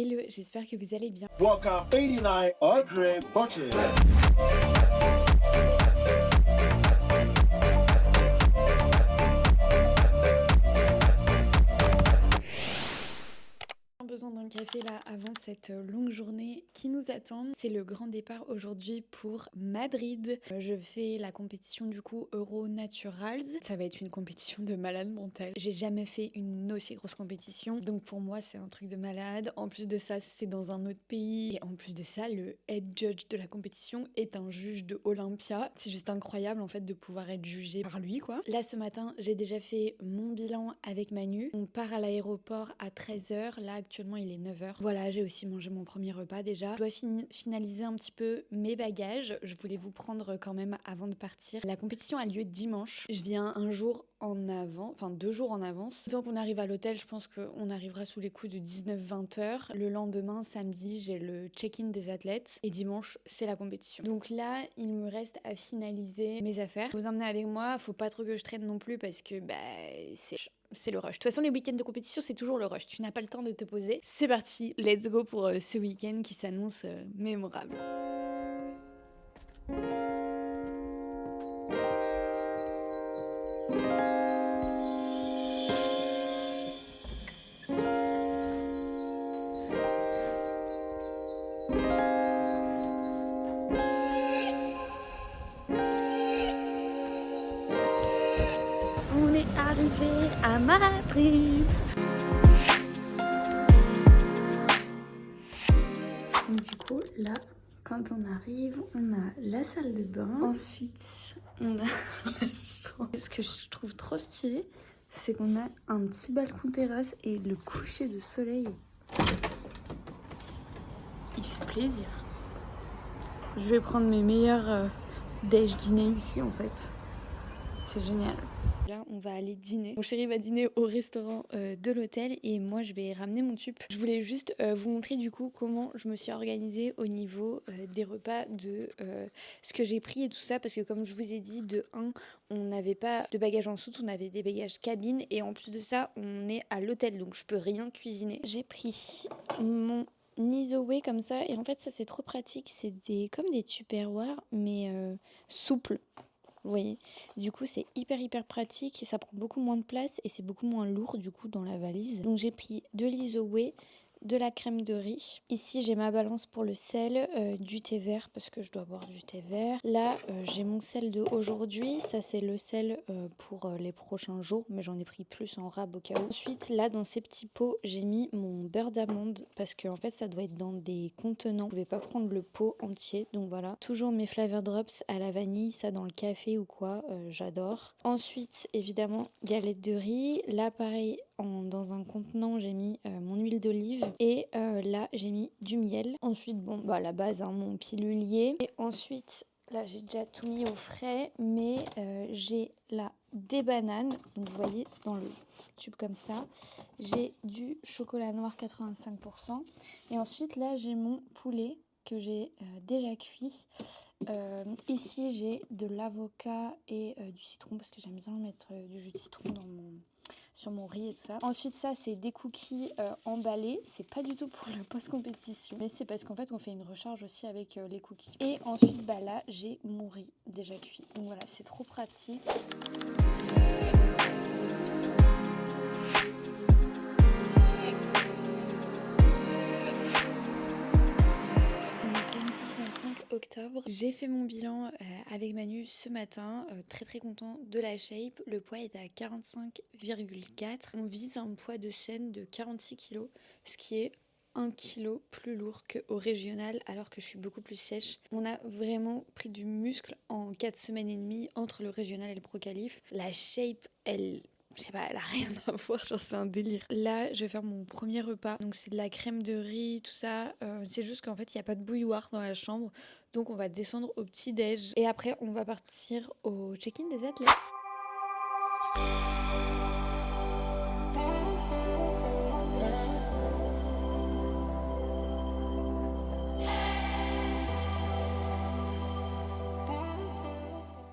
Hello, j'espère que vous allez bien. Welcome 89 Audrey Button. Besoin d'un café là avant cette longue journée qui nous attend. C'est le grand départ aujourd'hui pour Madrid. Je fais la compétition du coup Euro Naturals. Ça va être une compétition de malade mental. J'ai jamais fait une aussi grosse compétition, donc pour moi c'est un truc de malade. En plus de ça, c'est dans un autre pays et en plus de ça, le head judge de la compétition est un juge de Olympia. C'est juste incroyable en fait de pouvoir être jugé par lui quoi. Là ce matin, j'ai déjà fait mon bilan avec Manu. On part à l'aéroport à 13h. Là actuellement il est 9h. Voilà, j'ai aussi mangé mon premier repas déjà. Je dois finaliser un petit peu mes bagages. Je voulais vous prendre quand même avant de partir. La compétition a lieu dimanche. Je viens un jour en avant, enfin 2 jours en avance. Tant qu'on arrive à l'hôtel, je pense qu'on arrivera sous les coups de 19-20h. Le lendemain, samedi, j'ai le check-in des athlètes. Et dimanche, c'est la compétition. Donc là, il me reste à finaliser mes affaires. Vous emmener avec moi, faut pas trop que je traîne non plus parce que c'est le rush. De toute façon, les week-ends de compétition, c'est toujours le rush. Tu n'as pas le temps de te poser. C'est parti, let's go pour ce week-end qui s'annonce mémorable. On est arrivé à Madrid. Du coup, là, quand on arrive, on a la salle de bain. Ensuite, on a la chambre. Ce que je trouve trop stylé, c'est qu'on a un petit balcon terrasse et le coucher de soleil. Il fait plaisir. Je vais prendre mes meilleurs déj dîner ici en fait. C'est génial. Là, on va aller dîner. Mon chéri va dîner au restaurant de l'hôtel et moi, je vais ramener mon tube. Je voulais juste vous montrer du coup comment je me suis organisée au niveau des repas, de ce que j'ai pris et tout ça. Parce que comme je vous ai dit, de 1, on n'avait pas de bagages en soute, on avait des bagages cabine. Et en plus de ça, on est à l'hôtel, donc je peux rien cuisiner. J'ai pris mon Nisoway comme ça. Et en fait, ça, c'est trop pratique. C'est comme des Tupperware, mais souples. Vous voyez, du coup c'est hyper pratique, ça prend beaucoup moins de place et c'est beaucoup moins lourd du coup dans la valise. Donc j'ai pris de l'Isoway, de la crème de riz. Ici j'ai ma balance pour le sel, du thé vert parce que je dois boire du thé vert. Là j'ai mon sel de aujourd'hui, ça c'est le sel pour les prochains jours, mais j'en ai pris plus en rab au cas où. Ensuite là dans ces petits pots j'ai mis mon beurre d'amande parce que en fait ça doit être dans des contenants. Je pouvais pas prendre le pot entier, donc voilà. Toujours mes flavor drops à la vanille, ça dans le café ou quoi, j'adore. Ensuite évidemment galette de riz. Là pareil dans un contenant j'ai mis mon huile d'olive et là j'ai mis du miel. Ensuite bon bah la base hein, mon pilulier et ensuite là j'ai déjà tout mis au frais mais j'ai là des bananes, donc vous voyez dans le tube comme ça, j'ai du chocolat noir 85% et ensuite là j'ai mon poulet que j'ai déjà cuit. Ici j'ai de l'avocat et du citron parce que j'aime bien mettre du jus de citron sur mon riz et tout ça. Ensuite ça c'est des cookies emballés, c'est pas du tout pour le post-compétition mais c'est parce qu'en fait on fait une recharge aussi avec les cookies. Et ensuite bah là j'ai mon riz déjà cuit, donc voilà c'est trop pratique. Octobre. J'ai fait mon bilan avec Manu ce matin, très content de la shape. Le poids est à 45,4. On vise un poids de scène de 46 kg, ce qui est 1 kg plus lourd qu'au régional alors que je suis beaucoup plus sèche. On a vraiment pris du muscle en 4 semaines et demie entre le régional et le pro qualif. La shape, je sais pas, elle a rien à voir, genre c'est un délire. Là, je vais faire mon premier repas. Donc c'est de la crème de riz, tout ça. C'est juste qu'en fait, il n'y a pas de bouilloire dans la chambre. Donc on va descendre au petit-déj. Et après, on va partir au check-in des athlètes.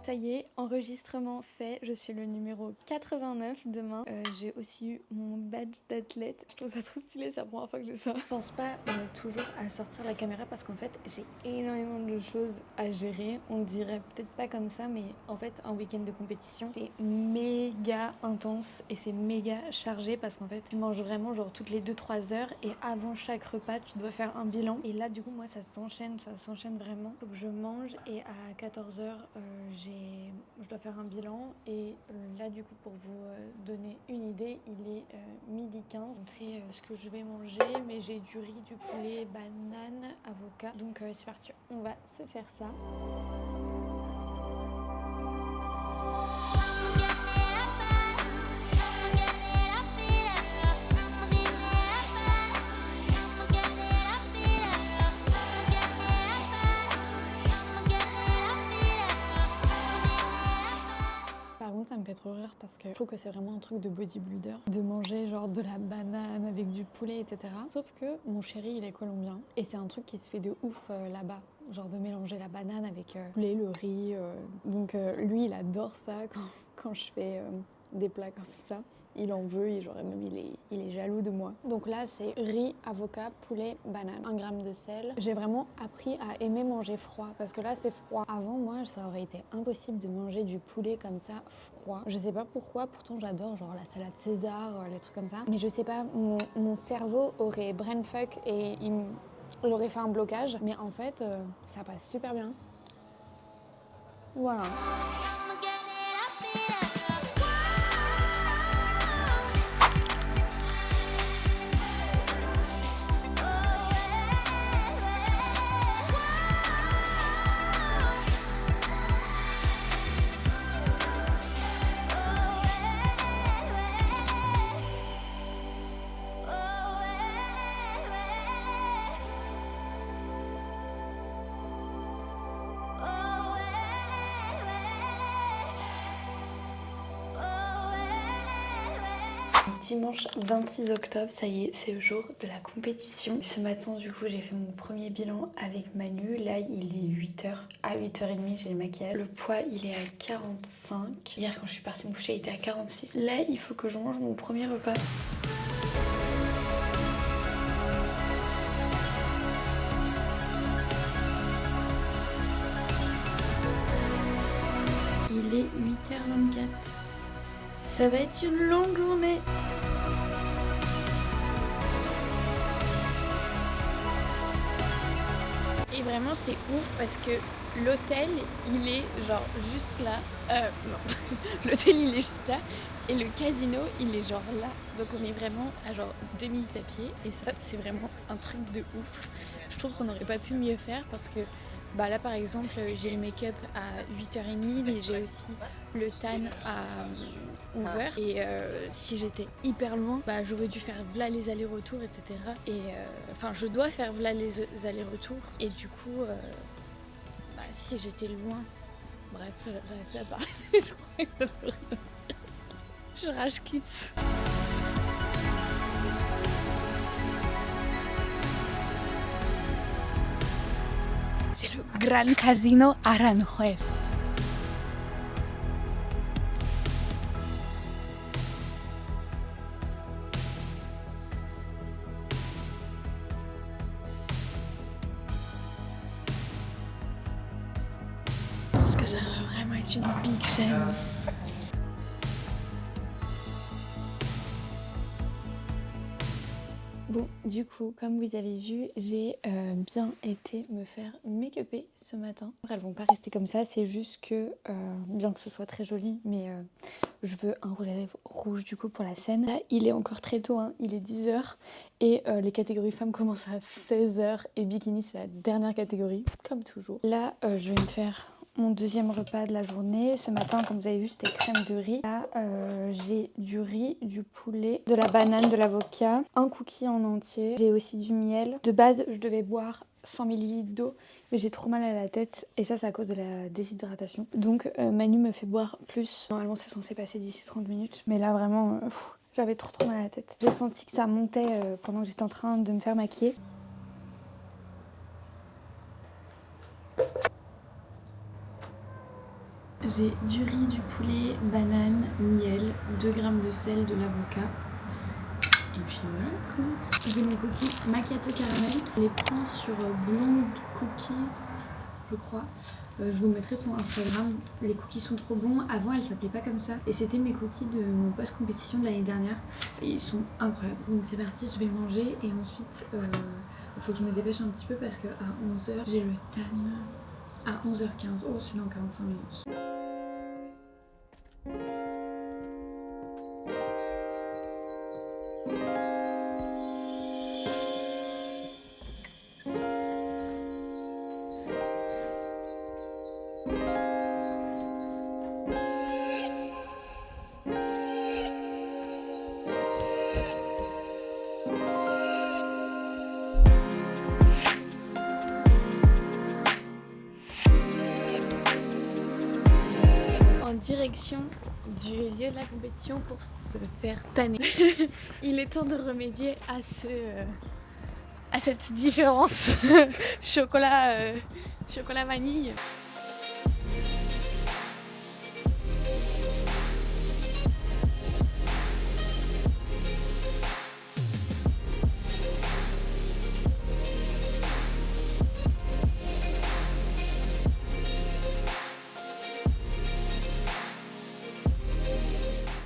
Ça y est, enregistrement fait, je suis le numéro 89 demain. J'ai aussi eu mon badge d'athlète. Je trouve ça trop stylé, c'est la première fois que j'ai ça. Je pense pas toujours à sortir la caméra parce qu'en fait j'ai énormément de choses à gérer. On dirait peut-être pas comme ça, mais en fait un week-end de compétition c'est méga intense et c'est méga chargé parce qu'en fait tu manges vraiment genre toutes les 2-3 heures et avant chaque repas tu dois faire un bilan. Et là du coup moi ça s'enchaîne vraiment. Faut que je mange et à 14h je dois faire un bilan et là du coup pour vous donner une idée il est 12h15. Montrer ce que je vais manger, mais j'ai du riz, du poulet, banane, avocat. Donc c'est parti, on va se faire ça. Par contre ça me fait trop rire parce que je trouve que c'est vraiment un truc de bodybuilder de manger genre de la banane avec du poulet etc. Sauf que mon chéri il est colombien et c'est un truc qui se fait de ouf là-bas. Genre de mélanger la banane avec le poulet, le riz. Donc lui il adore ça quand je fais des plats comme ça. Il en veut, il est jaloux de moi. Donc là c'est riz, avocat, poulet, banane, 1 gramme de sel. J'ai vraiment appris à aimer manger froid parce que là c'est froid. Avant moi ça aurait été impossible de manger du poulet comme ça froid. Je sais pas pourquoi, pourtant j'adore genre la salade César, les trucs comme ça. Mais je sais pas, mon cerveau aurait brain fuck et il aurait fait un blocage. Mais en fait ça passe super bien. Voilà. Dimanche 26 octobre, ça y est, c'est le jour de la compétition. Ce matin, du coup, j'ai fait mon premier bilan avec Manu. Là, il est 8h. À 8h30, j'ai le maquillage. Le poids, il est à 45. Hier, quand je suis partie me coucher, il était à 46. Là, il faut que je mange mon premier repas. Il est 8h24. Ça va être une longue journée. Et vraiment c'est ouf parce que l'hôtel il est genre juste là. Non, l'hôtel il est juste là et le casino il est genre là. Donc on est vraiment à genre 2 minutes à pied et ça c'est vraiment un truc de ouf. Je trouve qu'on n'aurait pas pu mieux faire parce que bah là par exemple j'ai le make-up à 8h30 mais j'ai aussi le tan à 11h et si j'étais hyper loin bah j'aurais dû faire v'là les allers-retours etc. Et enfin je dois faire v'là les allers-retours et du coup bah si j'étais loin, bref j'arrive pas à parler, je crois que ça peut rien dire. Je rage quitte. C'est le Gran Casino Aranjuez. Je pense que ça va vraiment être une big scène. Bon, du coup, comme vous avez vu, j'ai bien été me faire make-upper ce matin. Elles vont pas rester comme ça, c'est juste que, bien que ce soit très joli, mais je veux un rouge à lèvres rouge du coup pour la scène. Là, il est encore très tôt, hein, il est 10h et les catégories femmes commencent à 16h et bikini c'est la dernière catégorie, comme toujours. Là, je vais me faire mon deuxième repas de la journée. Ce matin, comme vous avez vu, c'était crème de riz. Là, j'ai du riz, du poulet, de la banane, de l'avocat, un cookie en entier. J'ai aussi du miel. De base, je devais boire 100 ml d'eau, mais j'ai trop mal à la tête et ça c'est à cause de la déshydratation. Donc Manu me fait boire plus. Normalement, c'est censé passer d'ici 30 minutes, mais là vraiment, j'avais trop mal à la tête. J'ai senti que ça montait pendant que j'étais en train de me faire maquiller. J'ai du riz, du poulet, banane, miel, 2 grammes de sel, de l'avocat. Et puis voilà quoi. J'ai mes cookies macchiato caramel. Je les prends sur Blonde Cookies, je crois. Je vous mettrai son Instagram. Les cookies sont trop bons. Avant, elles s'appelaient pas comme ça. Et c'était mes cookies de mon post-compétition de l'année dernière. Et ils sont incroyables. Donc c'est parti, je vais manger. Et ensuite, il faut que je me dépêche un petit peu parce qu'à 11h, j'ai le TAN. À 11h15. Oh, c'est dans 45 minutes. Direction du lieu de la compétition pour se faire tanner. Il est temps de remédier à cette différence chocolat vanille.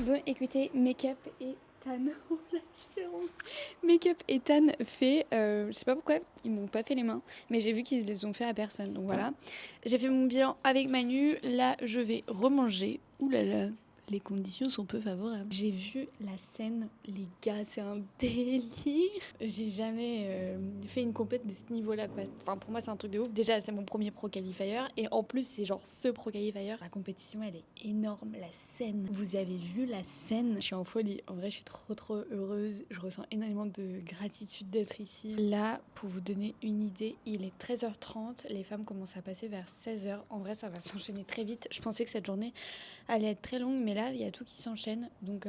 Bon, écoutez, make-up et tan. Oh, la différence. Make-up et tan fait, je sais pas pourquoi ils m'ont pas fait les mains, mais j'ai vu qu'ils les ont fait à personne. Donc voilà. J'ai fait mon bilan avec Manu. Là, je vais remanger. Ouh là là. Les conditions sont peu favorables. J'ai vu la scène, les gars, c'est un délire. J'ai jamais fait une compète de ce niveau-là, quoi. Enfin, pour moi, c'est un truc de ouf. Déjà, c'est mon premier pro qualifier. Et en plus, c'est genre ce pro qualifier. La compétition, elle est énorme. La scène. Vous avez vu la scène? Je suis en folie. En vrai, je suis trop heureuse. Je ressens énormément de gratitude d'être ici. Là, pour vous donner une idée, il est 13h30. Les femmes commencent à passer vers 16h. En vrai, ça va s'enchaîner très vite. Je pensais que cette journée allait être très longue, mais là, il y a tout qui s'enchaîne, donc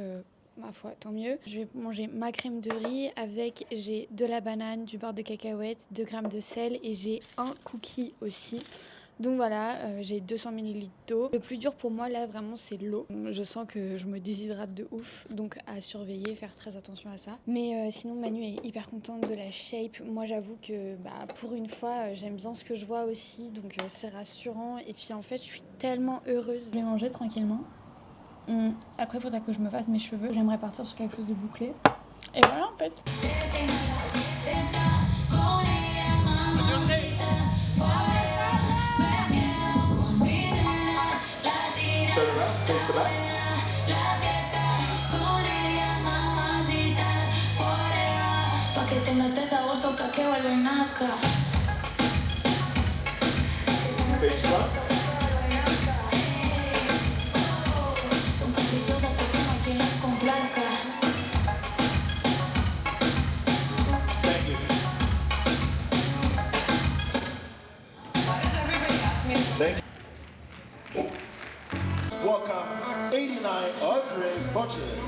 ma foi, tant mieux. Je vais manger ma crème de riz avec, j'ai de la banane, du beurre de cacahuète, 2 grammes de sel et j'ai un cookie aussi. Donc voilà, j'ai 200 ml d'eau. Le plus dur pour moi là vraiment c'est l'eau. Je sens que je me déshydrate de ouf, donc à surveiller, faire très attention à ça. Mais sinon Manu est hyper contente de la shape. Moi j'avoue que pour une fois j'aime bien ce que je vois aussi, donc c'est rassurant. Et puis en fait je suis tellement heureuse. Je vais manger tranquillement. Après il faudra que je me fasse mes cheveux. J'aimerais partir sur quelque chose de bouclé. Et voilà en fait. Tenga este sabor, toca que vuelva y nazca. Son caprichosas porque no hay quien las complazca. Thank you. Thank you. Welcome, 89 Audrey Butchers.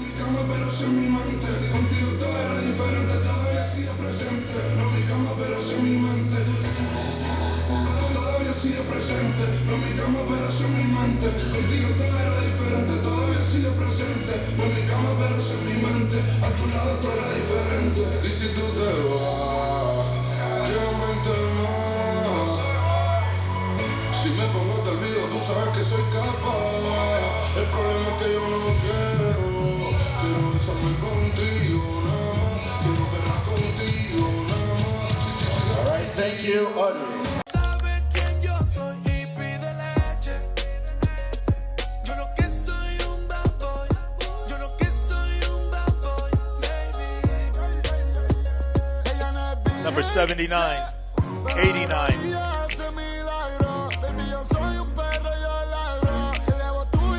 Si me pongo te olvido, tú sabes que soy capaz. El problema es que yo no quiero besarme contigo nada más. Quiero verla contigo nada más. All right, thank you, Audrey. Sabe quién yo soy y pide leche. Yo lo que soy un bad boy. Yo lo que soy un bad boy, baby. Number 79, 89,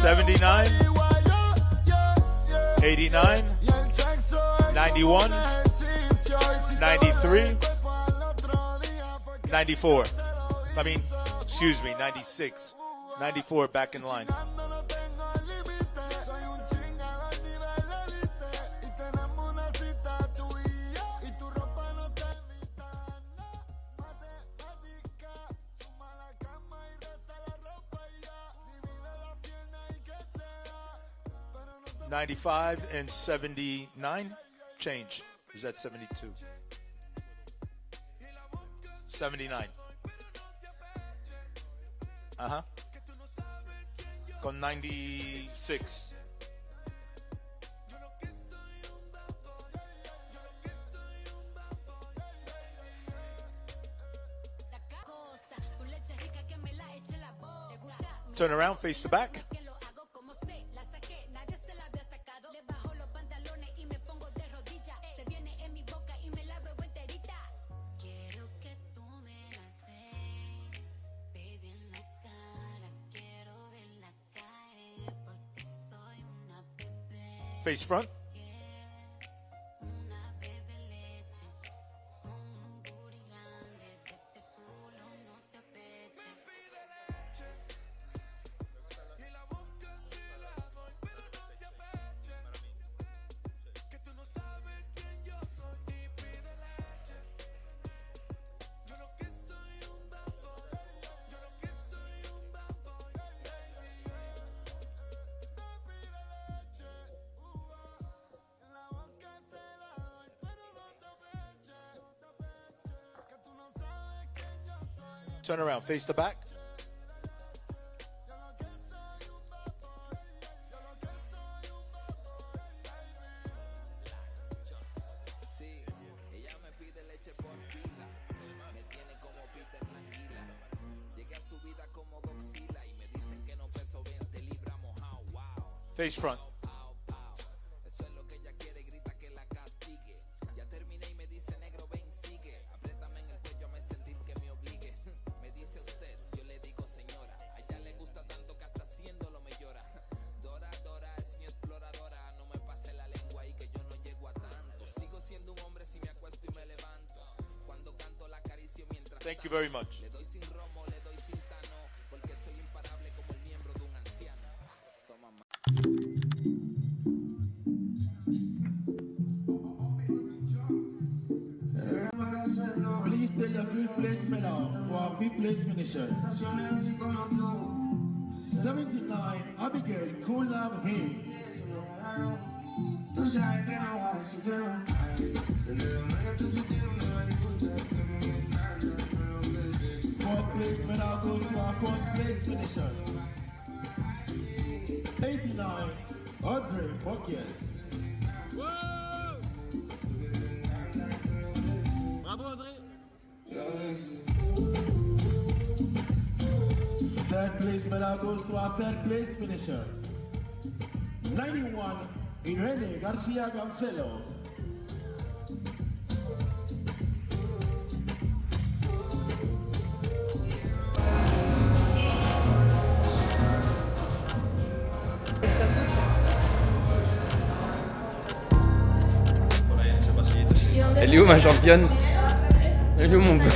79, 89, 91, 93, 94. I mean, excuse me, 96, 94 back in line. 95 and 79. Change. Is that 72? 79. Uh-huh. Con 96. Turn around, face the back. Face front. Turn around, face the back. Face front. Thank you very much. Please stay your fifth place medal for our fifth place finisher. 79, Abigail Collab Hill. Fourth place medal goes to our fourth place finisher. 89, Audrey Bucket. Bravo Audrey. Third place medal goes to our third place finisher. 91, Irene Garcia Gamfello. Elle est où ma championne? Elle est où mon bébé?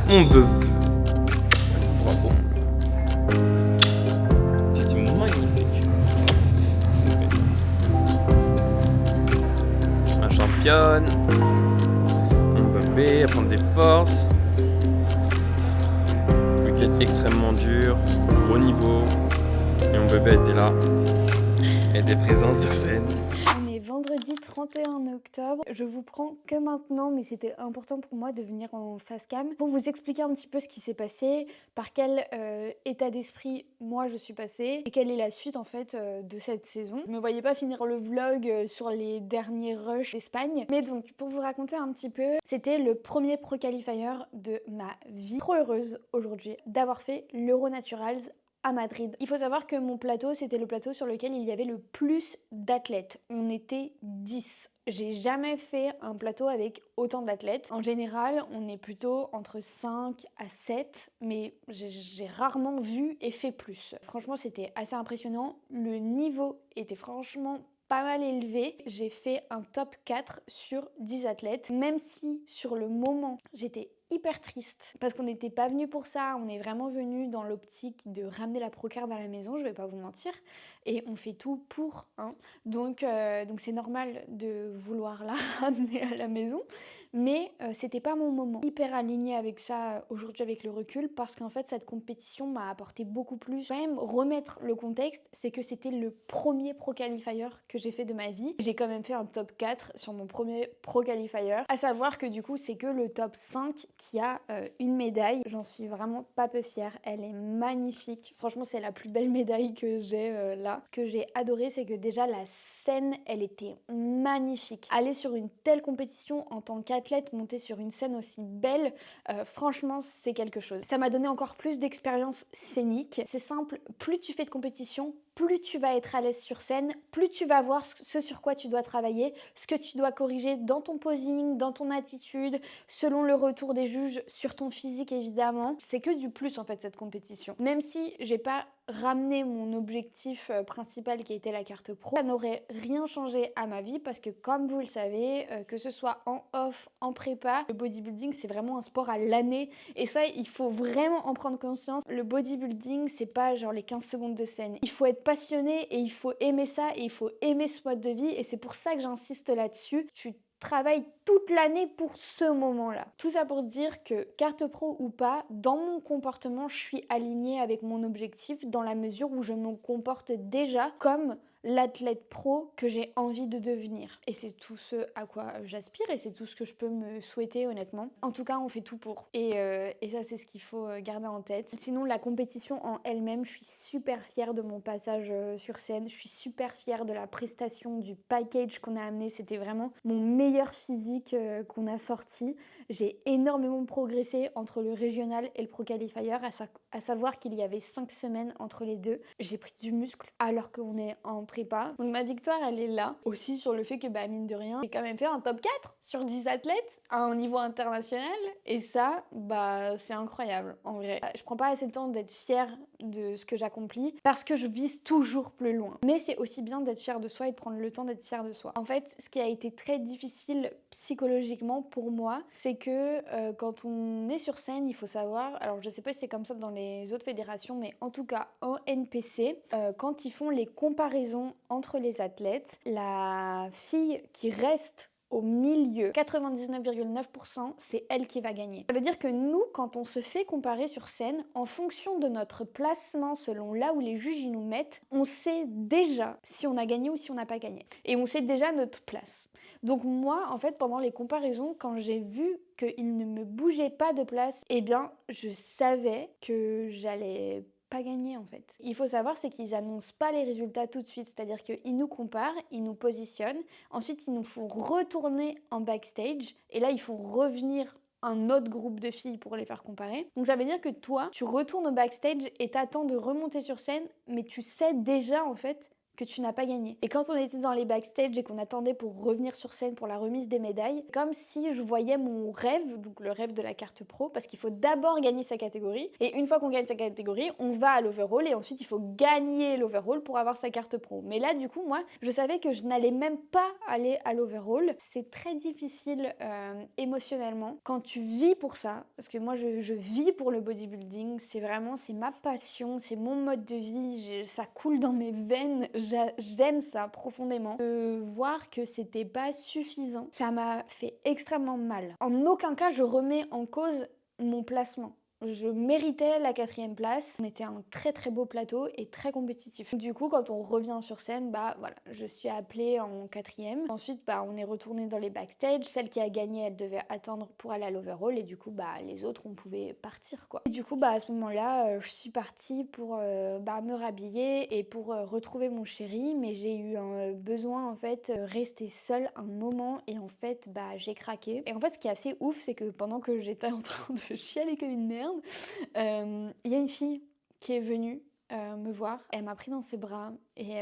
Mon bébé. Bravo. C'est magnifique. Ma championne. Mon bébé à prendre des forces. Week-end extrêmement dur. Gros niveau. Et mon bébé était là. Elle était présente sur scène. Vendredi 31 octobre, je vous prends que maintenant, mais c'était important pour moi de venir en face cam pour vous expliquer un petit peu ce qui s'est passé, par quel état d'esprit moi je suis passée et quelle est la suite en fait de cette saison. Je me voyais pas finir le vlog sur les derniers rushs d'Espagne, mais donc pour vous raconter un petit peu, c'était le premier Pro Qualifier de ma vie. Trop heureuse aujourd'hui d'avoir fait l'Euronaturals à Madrid. Il faut savoir que mon plateau, c'était le plateau sur lequel il y avait le plus d'athlètes. On était 10. J'ai jamais fait un plateau avec autant d'athlètes. En général, on est plutôt entre 5 à 7, mais j'ai rarement vu et fait plus. Franchement, c'était assez impressionnant. Le niveau était franchement pas mal élevé. J'ai fait un top 4 sur 10 athlètes, même si sur le moment, j'étais hyper triste parce qu'on n'était pas venu pour ça, on est vraiment venu dans l'optique de ramener la Procard à la maison, je vais pas vous mentir, et on fait tout pour, hein. Donc c'est normal de vouloir la ramener à la maison, mais c'était pas mon moment. Hyper alignée avec ça aujourd'hui avec le recul, parce qu'en fait cette compétition m'a apporté beaucoup plus. Quand même remettre le contexte, c'est que c'était le premier Pro Qualifier que j'ai fait de ma vie. J'ai quand même fait un top 4 sur mon premier Pro Qualifier, à savoir que du coup c'est que le top 5 qui a une médaille. J'en suis vraiment pas peu fière, elle est magnifique. Franchement c'est la plus belle médaille que j'ai là. Ce que j'ai adoré, c'est que déjà la scène, elle était magnifique. Aller sur une telle compétition en tant qu'athlète, monter sur une scène aussi belle, franchement c'est quelque chose. Ça m'a donné encore plus d'expérience scénique. C'est simple, plus tu fais de compétition, plus tu vas être à l'aise sur scène, plus tu vas voir ce sur quoi tu dois travailler, ce que tu dois corriger dans ton posing, dans ton attitude, selon le retour des juges, sur ton physique évidemment. C'est que du plus en fait cette compétition. Même si j'ai pas ramené mon objectif principal qui était la carte pro, ça n'aurait rien changé à ma vie parce que comme vous le savez, que ce soit en off, en prépa, le bodybuilding c'est vraiment un sport à l'année et ça il faut vraiment en prendre conscience. Le bodybuilding c'est pas genre les 15 secondes de scène. Il faut être passionné et il faut aimer ça et il faut aimer ce mode de vie et c'est pour ça que j'insiste là-dessus. Tu travailles toute l'année pour ce moment-là. Tout ça pour dire que carte pro ou pas, dans mon comportement, je suis alignée avec mon objectif dans la mesure où je me comporte déjà comme l'athlète pro que j'ai envie de devenir. Et c'est tout ce à quoi j'aspire et c'est tout ce que je peux me souhaiter honnêtement. En tout cas, on fait tout pour. Et ça, c'est ce qu'il faut garder en tête. Sinon, la compétition en elle-même, je suis super fière de mon passage sur scène. Je suis super fière de la prestation, du package qu'on a amené. C'était vraiment mon meilleur physique qu'on a sorti. J'ai énormément progressé entre le régional et le Pro Qualifier, à savoir qu'il y avait 5 semaines entre les deux. J'ai pris du muscle alors qu'on est en prépa. Donc ma victoire, elle est là. Aussi sur le fait que, mine de rien, j'ai quand même fait un top 4 sur 10 athlètes à un niveau international. Et ça, c'est incroyable, en vrai. Je prends pas assez le temps d'être fière de ce que j'accomplis parce que je vise toujours plus loin. Mais c'est aussi bien d'être fière de soi et de prendre le temps d'être fière de soi. En fait, ce qui a été très difficile psychologiquement pour moi, c'est que quand on est sur scène, il faut savoir, alors je sais pas si c'est comme ça dans les autres fédérations, mais en tout cas en NPC, quand ils font les comparaisons entre les athlètes, la fille qui reste au milieu, 99,9%, c'est elle qui va gagner. Ça veut dire que nous, quand on se fait comparer sur scène, en fonction de notre placement, selon là où les juges ils nous mettent, on sait déjà si on a gagné ou si on n'a pas gagné. Et on sait déjà notre place. Donc moi, en fait, pendant les comparaisons, quand j'ai vu qu'il ne me bougeait pas de place, eh bien, je savais que j'allais pas gagner en fait. Il faut savoir, c'est qu'ils annoncent pas les résultats tout de suite, c'est-à-dire qu'ils nous comparent, ils nous positionnent, ensuite ils nous font retourner en backstage, et là ils font revenir un autre groupe de filles pour les faire comparer. Donc ça veut dire que toi, tu retournes au backstage et t'attends de remonter sur scène, mais tu sais déjà en fait que tu n'as pas gagné. Et quand on était dans les backstage et qu'on attendait pour revenir sur scène pour la remise des médailles, comme si je voyais mon rêve, donc le rêve de la carte pro, parce qu'il faut d'abord gagner sa catégorie, et une fois qu'on gagne sa catégorie, on va à l'overall, et ensuite il faut gagner l'overall pour avoir sa carte pro. Mais là, du coup, moi, je savais que je n'allais même pas aller à l'overall. C'est très difficile émotionnellement quand tu vis pour ça, parce que moi, je vis pour le bodybuilding, c'est ma passion, c'est mon mode de vie, ça coule dans mes veines. J'aime ça profondément. De voir que c'était pas suffisant, ça m'a fait extrêmement mal. En aucun cas, je remets en cause mon placement. Je méritais la 4e place. On était un très très beau plateau et très compétitif. Du coup, quand on revient sur scène, voilà, je suis appelée en 4e. Ensuite, on est retourné dans les backstage. Celle qui a gagné, elle devait attendre pour aller à l'overall et du coup, les autres, on pouvait partir quoi. Et du coup, à ce moment-là, je suis partie pour me rhabiller et pour retrouver mon chéri, mais j'ai eu un besoin en fait rester seule un moment et en fait, j'ai craqué. Et en fait, ce qui est assez ouf, c'est que pendant que j'étais en train de chialer comme une merde, il y a une fille qui est venue me voir, elle m'a pris dans ses bras et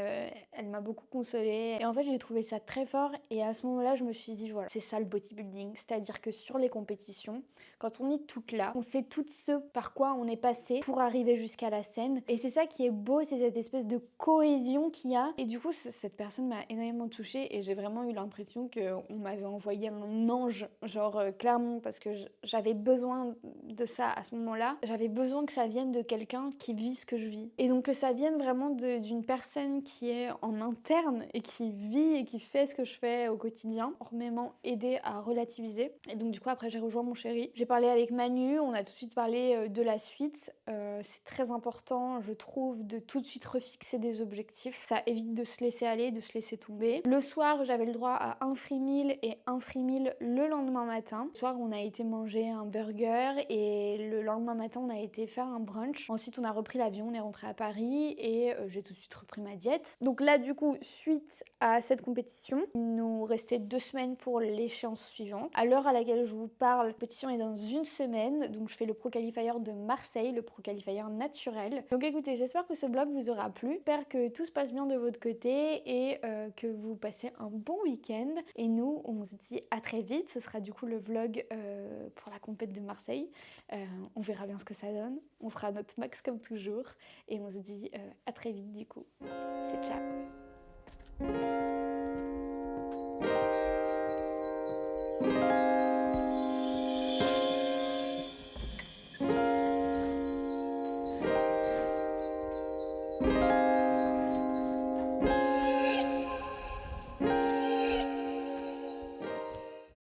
elle m'a beaucoup consolée et en fait j'ai trouvé ça très fort et à ce moment-là je me suis dit voilà, c'est ça le bodybuilding, c'est-à-dire que sur les compétitions, quand on est toutes là, on sait toutes ce par quoi on est passé pour arriver jusqu'à la scène et c'est ça qui est beau, c'est cette espèce de cohésion qu'il y a et du coup cette personne m'a énormément touchée et j'ai vraiment eu l'impression qu'on m'avait envoyé un ange, genre clairement, parce que j'avais besoin de ça à ce moment-là, j'avais besoin que ça vienne de quelqu'un qui vit ce que je vis et donc que ça vienne vraiment d'une personne personne qui est en interne et qui vit et qui fait ce que je fais au quotidien, énormément aidé à relativiser. Et donc du coup après j'ai rejoint mon chéri. J'ai parlé avec Manu, on a tout de suite parlé de la suite. C'est très important, je trouve, de tout de suite refixer des objectifs. Ça évite de se laisser aller, de se laisser tomber. Le soir, j'avais le droit à un free meal et un free meal le lendemain matin. Le soir, on a été manger un burger et le lendemain matin, on a été faire un brunch. Ensuite, on a repris l'avion, on est rentré à Paris et j'ai tout de suite repris ma diète. Donc là, du coup, suite à cette compétition, il nous restait 2 semaines pour l'échéance suivante. À l'heure à laquelle je vous parle, la compétition est dans 1 semaine, donc je fais le Pro Qualifier de Marseille, le Pro Qualifier naturel. Donc écoutez, j'espère que ce vlog vous aura plu. J'espère que tout se passe bien de votre côté et que vous passez un bon week-end. Et nous, on se dit à très vite. Ce sera du coup le vlog pour la compète de Marseille. On verra bien ce que ça donne. On fera notre max comme toujours. Et on se dit à très vite du coup. C'est ciao.